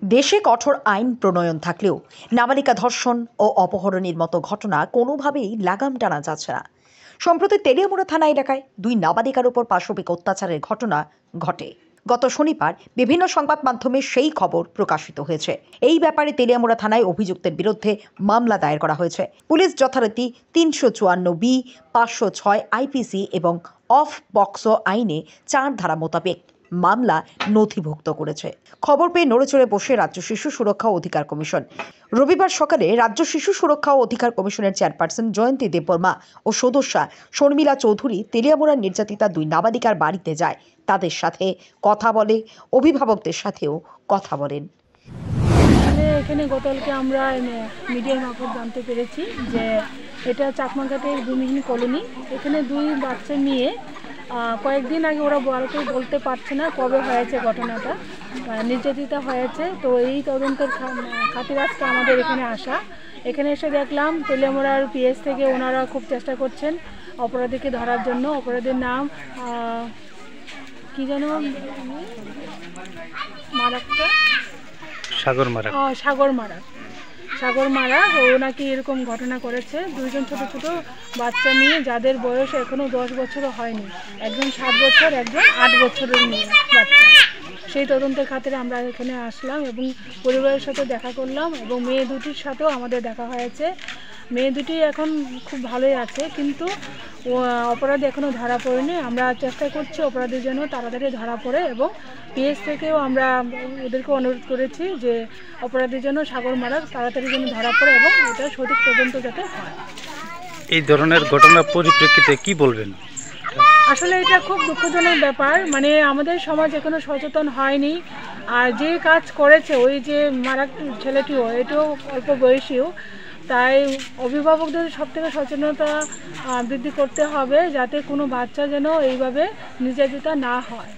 দেশে কঠোর আইন প্রণয়ন থাকলেও নাবালিকা ধর্ষণ ও অপহরণের মতো ঘটনা কোনোভাবেই লাগাম টানা যাচ্ছে না। সম্প্রতি তেলিয়ামুড়া থানা এলাকায় দুই নাবালিকার উপর পাশবিক অত্যাচারের ঘটনা ঘটে। গত শনিবার বিভিন্ন সংবাদ মাধ্যমে সেই খবর প্রকাশিত হয়েছে। এই ব্যাপারে তেলিয়ামুড়া থানায় অভিযুক্তের বিরুদ্ধে মামলা দায়ের করা হয়েছে। পুলিশ যথারীতি 354B, 506 আইপিসি এবং অফ পক্সো আইনে 4 ধারা মোতাবেক মামলা নথিভুক্ত করেছে। খবর পেয়ে নড়েচড়ে বসে রাজ্য শিশু সুরক্ষা ও অধিকার কমিশন। রবিবার সকালে রাজ্য শিশু সুরক্ষা ও অধিকার কমিশনের চেয়ারপারসন জয়ন্তী দেববর্মা ও সদস্যা শর্মিলা চৌধুরী তেলিয়ামুড়ার নির্যাতিতা দুই নাবালিকার বাড়িতে যায়। তাদের সাথে কথা বলে, অভিভাবকদের সাথেও কথা বলেন। এখানে গতকালকে আমরা মিডিয়ার মারফত জানতে পেরেছি যে এটা চাকমাঘাটের ভূমিহীন কলোনি। এখানে দুই বাচ্চা নিয়ে কয়েকদিন আগে ওরা বলতে পারছে না কবে হয়েছে ঘটনাটা, নির্যাতিতা হয়েছে। তো এই তদন্তের খাতিরে আজকে আমাদের এখানে আসা। এখানে এসে দেখলাম তেলিয়ামুড়ার পিএস থেকে ওনারা খুব চেষ্টা করছেন অপরাধীকে ধরার জন্য। অপরাধীর নাম কি যেন মারাকটা সাগর মারা। ও নাকি এরকম ঘটনা করেছে। দুইজন ছোট ছোট বাচ্চা নিয়ে, যাদের বয়স এখনো 10 বছরও হয়নি, একজন 7 বছর, একজন 8 বছরের মেয়ে বাচ্চা। সেই তদন্তের খাতিরে আমরা এখানে আসলাম এবং পরিবারের সাথে দেখা করলাম এবং মেয়ে দুটির সাথেও আমাদের দেখা হয়েছে। মেয়ে দুটি এখন খুব ভালোই আছে, কিন্তু অপরাধী এখনও ধরা পড়েনি। আমরা চেষ্টা করছি অপরাধীর জন্য তাড়াতাড়ি ধরা পড়ে, এবং পিএস থেকেও আমরা ওদেরকে অনুরোধ করেছি যে অপরাধীর জন্য সাগর মারা তাড়াতাড়ি যেন ধরা পড়ে এবং এটা সঠিক তদন্ত যাতে হয়। এই ধরনের ঘটনার পরিপ্রেক্ষিতে কি বলবেন? আসলে এটা খুব দুঃখজনক ব্যাপার। মানে আমাদের সমাজ এখনো সচেতন হয়নি। আর যে কাজ করেছে ওই যে মারা ছেলেটিও, এটাও অল্প বয়সীও। তাই অভিভাবকদের সবথেকে সচেতনতা বৃদ্ধি করতে হবে যাতে কোনো বাচ্চা যেন এইভাবে নির্যাতিত না হয়।